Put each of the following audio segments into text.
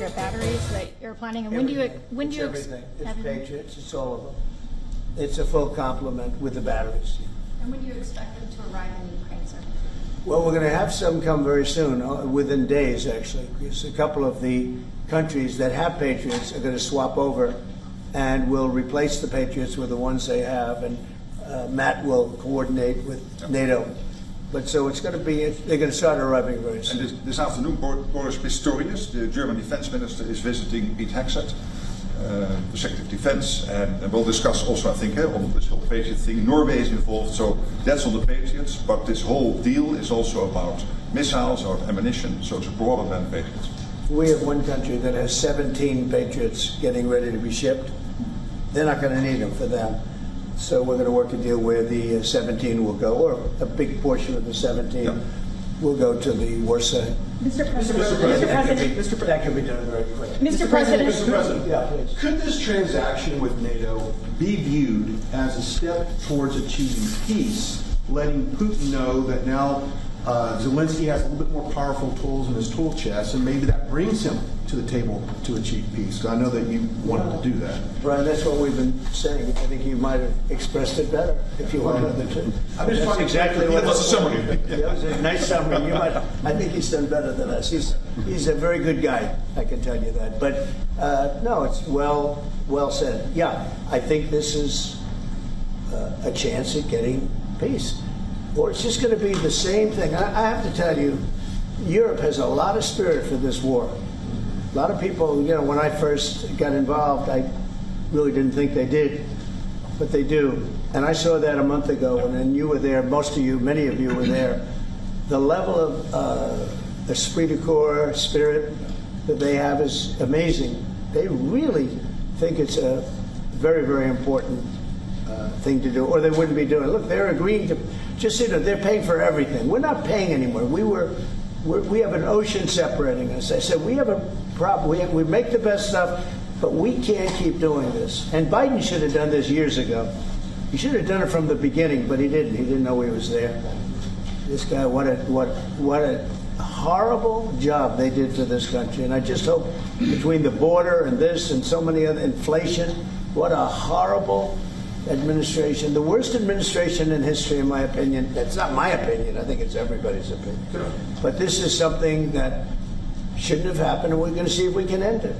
Patriot batteries that you're planning, and when do you everything. It's Patriots. It's all of them. It's a full complement with the batteries. And when do you expect them to arrive in Ukraine, sir? Well, we're going to have some come very soon, within days, actually, because a couple of the countries that have Patriots are going to swap over and will replace the Patriots with the ones they have, and Matt will coordinate with NATO. But so it's going to be, they're going to start arriving very soon. And this afternoon, Boris Pistorius, the German defense minister, is visiting Pete Hegseth, the Secretary of Defense, and we'll discuss also, I think, on this whole Patriot thing. Norway is involved, so that's on the Patriots, but this whole deal is also about missiles or ammunition, so it's broader than Patriots. We have one country that has 17 Patriots getting ready to be shipped. They're not going to need them for them. So we're going to work a deal where the 17 will go, or a big portion of the 17 will go to the war side. Mr. President. That can be done very quick. Mr. President. Mr. President, Yeah, please. could this transaction with NATO be viewed as a step towards achieving peace, letting Putin know that now Zelensky has a little bit more powerful tools in his tool chest, and maybe that brings him to the table to achieve peace? I know that you wanted to do that. Brian, that's what we've been saying. I think you might have expressed it better if you wanted to. I'm just That's exactly what That's a summary. That was a nice summary. You might, I think he's done better than us. He's a very good guy, I can tell you that. But no, it's well said. Yeah, I think this is a chance at getting peace. Or it's just going to be the same thing. I have to tell you, Europe has a lot of spirit for this war. A lot of people, you know, when I first got involved, I really didn't think they did, but they do. And I saw that a month ago, and then you were there, most of you, many of you were there. The level of esprit de corps, spirit that they have is amazing. They really think it's a very, very important thing to do, or they wouldn't be doing it. Look, they're agreeing to, just you know, they're paying for everything. We're not paying anymore. We have an ocean separating us. I said, we have a problem. We make the best stuff, but we can't keep doing this. And Biden should have done this years ago. He should have done it from the beginning, but he didn't. He didn't know he was there. This guy, what a horrible job they did for this country. And I just hope between the border and this and so many other, inflation, what a horrible administration, the worst administration in history, in my opinion. That's not my opinion. I think it's everybody's opinion. But this is something that shouldn't have happened, and we're going to see if we can end it.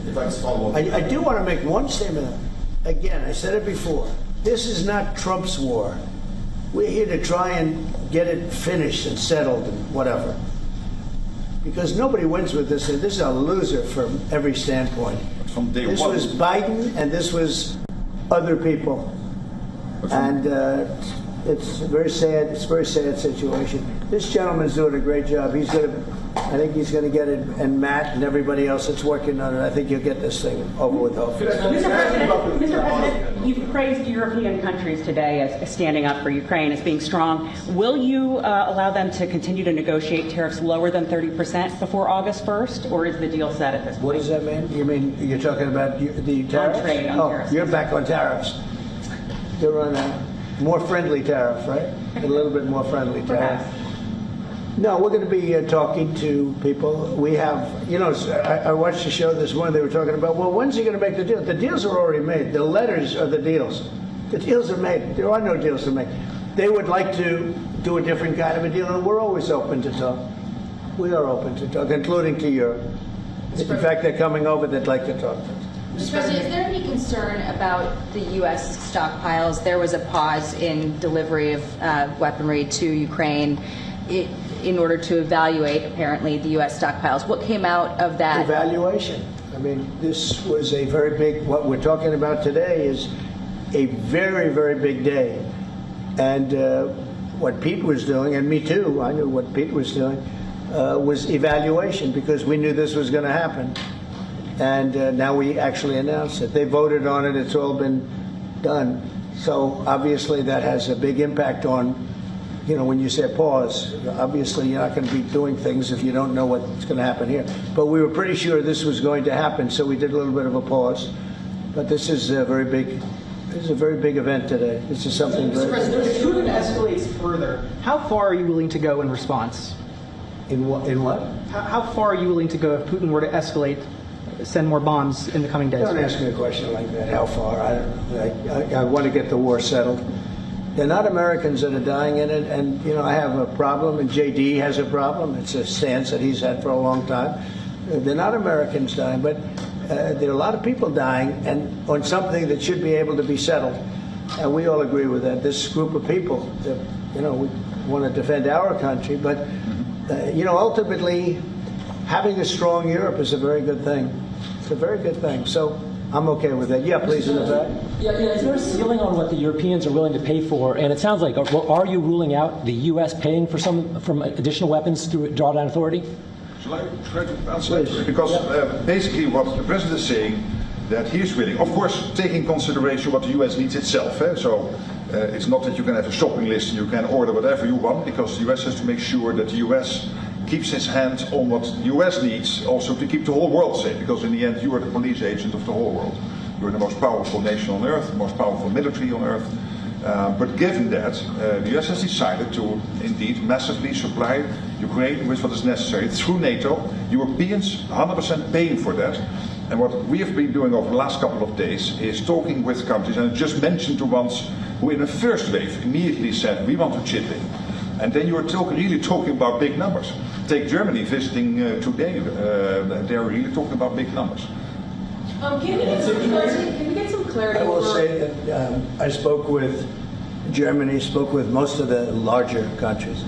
If I can follow up. I do want to make one statement. Again, I said it before. This is not Trump's war. We're here to try and get it finished and settled and whatever. Because nobody wins with this. This is a loser from every standpoint. From day This one. was Biden, and this was other people. And it's a very sad. It's a very sad situation. This gentleman's doing a great job. He's going to. I think he's going to get it, and Matt and everybody else that's working on it. I think you'll get this thing over with. Hopefully. Mr. President, you've praised European countries today as standing up for Ukraine, as being strong. Will you allow them to continue to negotiate tariffs lower than 30% before August 1st, or is the deal set at this point? What does that mean? You mean you're talking about the tariffs? On trade, on tariffs. You're back on tariffs. You're on a more friendly tariff, right? A little bit more friendly tariff. Perhaps. No, we're going to be talking to people. We have, you know, I watched the show this morning. They were talking about, well, when's he going to make the deal? The deals are already made. The letters are the deals. The deals are made. There are no deals to make. They would like to do a different kind of a deal, and we're always open to talk. We are open to talk, including to Europe. In fact, they're coming over. They'd like to talk to us. Mr. President, is there any concern about the U.S. stockpiles? There was a pause in delivery of weaponry to Ukraine in order to evaluate, apparently, the U.S. stockpiles. What came out of that? Evaluation. I mean, this was a very big, what we're talking about today is a very, very big day. And what Pete was doing, and me too, I knew what Pete was doing, was evaluation, because we knew this was going to happen. And now we actually announced it. They voted on it. It's all been done. So obviously that has a big impact on, you know, when you say pause, obviously you're not going to be doing things if you don't know what's going to happen here. But we were pretty sure this was going to happen, so we did a little bit of a pause. But this is a very big, event today. This is something Mr. President, if Putin escalates further, how far are you willing to go in response? In what? How far are you willing to go if Putin were to escalate, send more bombs in the coming days? Don't ask me a question like that. How far? I don't know. I want to get the war settled. They're not Americans that are dying in it, and I have a problem, and JD has a problem. It's a stance that he's had for a long time. They're not Americans dying, but there are a lot of people dying, and on something that should be able to be settled. And we all agree with that. This group of people, that, we want to defend our country, but ultimately, having a strong Europe is a very good thing. It's a very good thing. So I'm okay with that. Yeah, please, in the back. Yeah, is there a ceiling on what the Europeans are willing to pay for? And it sounds like, are you ruling out the U.S. paying for from additional weapons through drawdown authority? Shall I try to answer that? Because basically what the president is saying, that he is willing, of course, taking consideration what the U.S. needs itself. So it's not that you can have a shopping list and you can order whatever you want, because the U.S. has to make sure that the U.S. keeps its hand on what the U.S. needs, also to keep the whole world safe, because in the end you are the police agent of the whole world. You are the most powerful nation on earth, the most powerful military on earth. But given that, the U.S. has decided to indeed massively supply Ukraine with what is necessary through NATO. Europeans 100% paying for that. And what we have been doing over the last couple of days is talking with countries, and I just mentioned the ones who in the first wave immediately said, we want to chip in. And then you are really talking about big numbers. Take Germany visiting today, they're really talking about big numbers. Can we get some clarity? I will say that I spoke with Germany, spoke with most of the larger countries,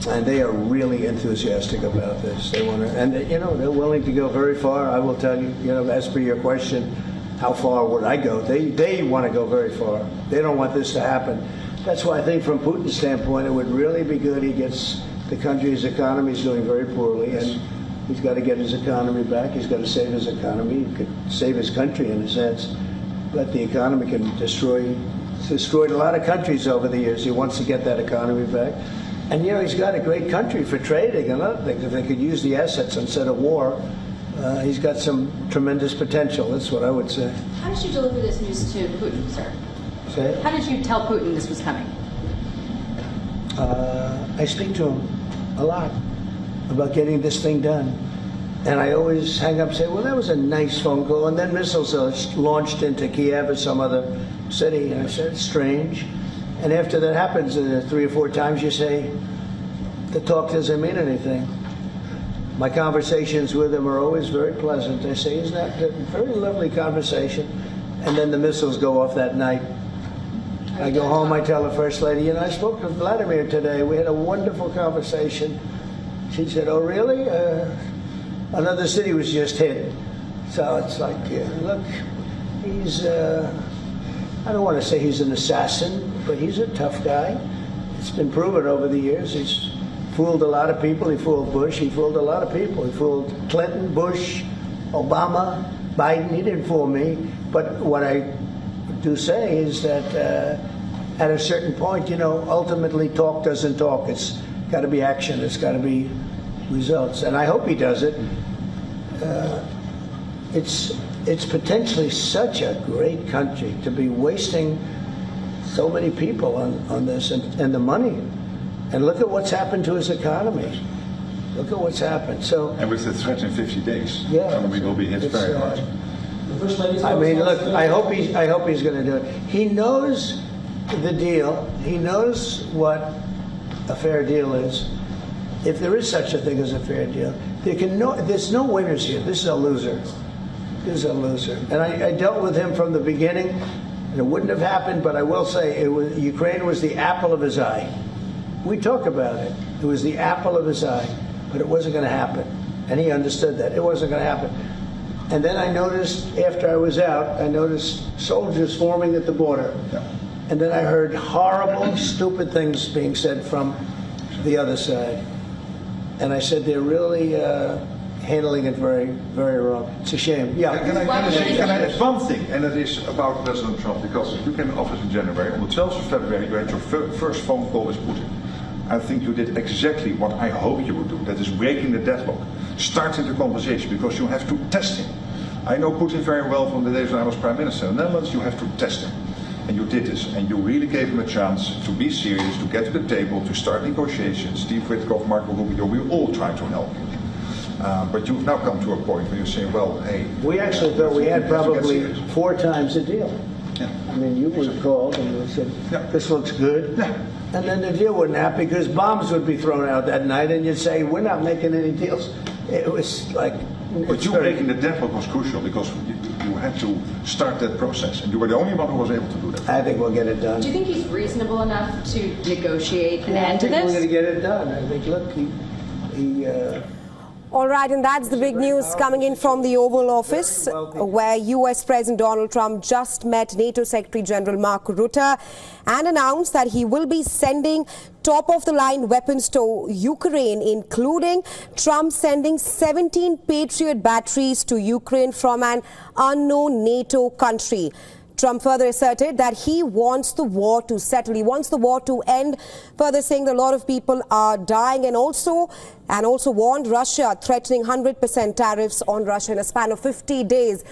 and they are really enthusiastic about this. They want to, and they're willing to go very far. I will tell you, as per your question, how far would I go? They want to go very far. They don't want this to happen. That's why I think from Putin's standpoint, it would really be good. He gets the country's economy is doing very poorly, and he's got to get his economy back. He's got to save his economy. He could save his country in a sense, but the economy can destroyed a lot of countries over the years. He wants to get that economy back. And he's got a great country for trading and other things. If they could use the assets instead of war, he's got some tremendous potential. That's what I would say. How did you deliver this news to Putin, sir? Say? How did you tell Putin this was coming? I speak to him a lot about getting this thing done. And I always hang up and say, well, that was a nice phone call. And then missiles are launched into Kiev or some other city. And I said, it's strange. And after that happens 3 or 4 times, you say, the talk doesn't mean anything. My conversations with him are always very pleasant. I say, isn't that a very lovely conversation? And then the missiles go off that night. I go home, I tell the First Lady, I spoke to Vladimir today. We had a wonderful conversation. She said, oh, really? Another city was just hit. So it's like, look, he's, I don't want to say he's an assassin, but he's a tough guy. It's been proven over the years. He's fooled a lot of people. He fooled Bush. He fooled a lot of people. He fooled Clinton, Bush, Obama, Biden. He didn't fool me. But what I do say is that at a certain point, ultimately talk doesn't talk. It's got to be action. It's got to be results. And I hope he does it. It's potentially such a great country to be wasting so many people on this and the money. And look at what's happened to his economy. Look at what's happened. So, And with the threat in 50 days, yeah, the economy will be hit very hard. I mean, look, I hope he's going to do it. He knows the deal. He knows what a fair deal is. If there is such a thing as a fair deal, there's no winners here. This is a loser. This is a loser. And I dealt with him from the beginning, and it wouldn't have happened, but I will say Ukraine was the apple of his eye. We talk about it. It was the apple of his eye, but it wasn't going to happen. And he understood that. It wasn't going to happen. And then I noticed, after I was out, I noticed soldiers forming at the border. Yeah. And then I heard horrible, stupid things being said from the other side. And I said, they're really handling it very, very wrong. It's a shame. Yeah. Can I add one thing, and that is about President Trump, because you came in office in January. On the 12th of February, you had your first phone call with Putin. I think you did exactly what I hope you would do, that is breaking the deadlock, starting the conversation, because you have to test him. I know Putin very well from the days when I was Prime Minister in the Netherlands. You have to test him. and you did this, and you really gave him a chance to be serious, to get to the table, to start negotiations. Steve Witkoff, Marco Rubio, we all tried to help you. But you've now come to a point where you say, well, hey... We actually thought we had probably 4 times the deal. Yeah. I mean, you would have called and we said, this looks good. Yeah. And then the deal wouldn't happen because bombs would be thrown out that night and you'd say, we're not making any deals. It was like... But you making the deadlock was crucial because you had to start that process, and you were the only one who was able to do that. I think we'll get it done. Do you think he's reasonable enough to negotiate an end to I think we're going to this? get it done. I think, look, he All right, and that's the big news coming in from the Oval Office, where U.S. President Donald Trump just met NATO Secretary General Mark Rutte and announced that he will be sending top-of-the-line weapons to Ukraine, including Trump sending 17 Patriot batteries to Ukraine from an unknown NATO country. Trump further asserted that he wants the war to settle. He wants the war to end, further saying that a lot of people are dying, and also warned Russia, threatening 100% tariffs on Russia in a span of 50 days.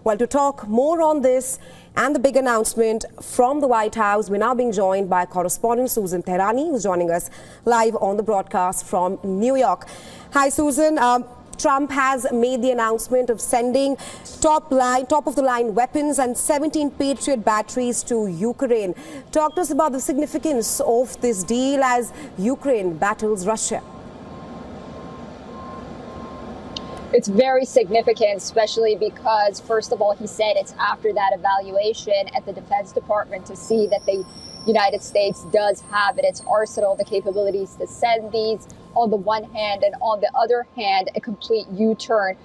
Well, to talk more on this and the big announcement from the White House, we're now being joined by correspondent Susan Tehrani, who's joining us live on the broadcast from New York. Hi, Susan. Trump has made the announcement of sending top-of-the-line weapons and 17 Patriot batteries to Ukraine. Talk to us about the significance of this deal as Ukraine battles Russia. It's very significant, especially because, first of all, he said it's after that evaluation at the Defense Department to see that the United States does have in its arsenal the capabilities to send these on the one hand, and on the other hand, a complete U-turn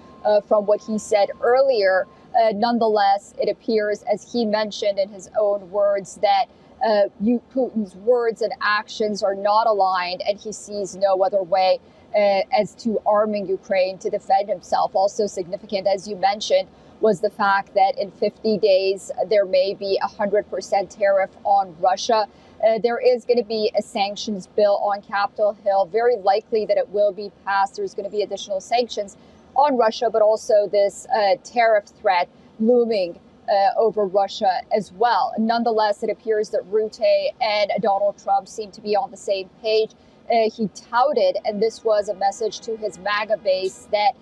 from what he said earlier. Nonetheless, it appears, as he mentioned in his own words, that Putin's words and actions are not aligned, and he sees no other way as to arming Ukraine to defend himself. Also significant, as you mentioned, was the fact that in 50 days, there may be a 100% tariff on Russia. There is going to be a sanctions bill on Capitol Hill. Very likely that it will be passed. There's going to be additional sanctions on Russia, but also this tariff threat looming over Russia as well. Nonetheless, it appears that Rutte and Donald Trump seem to be on the same page. He touted, and this was a message to his MAGA base, that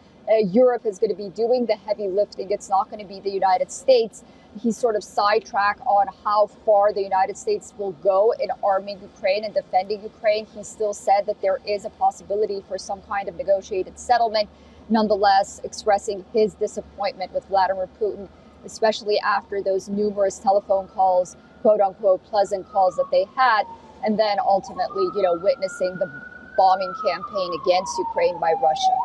Europe is going to be doing the heavy lifting. It's not going to be the United States. He sort of sidetracked on how far the United States will go in arming Ukraine and defending Ukraine. He still said that there is a possibility for some kind of negotiated settlement, nonetheless expressing his disappointment with Vladimir Putin, especially after those numerous telephone calls, quote unquote, pleasant calls that they had, and then ultimately, witnessing the bombing campaign against Ukraine by Russia.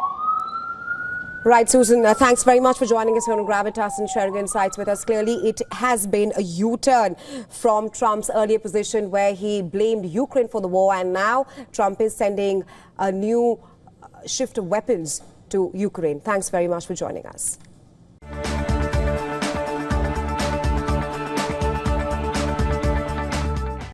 Right, Susan, thanks very much for joining us here on Gravitas and sharing insights with us. Clearly, it has been a U-turn from Trump's earlier position where he blamed Ukraine for the war, and now Trump is sending a new shift of weapons to Ukraine. Thanks very much for joining us.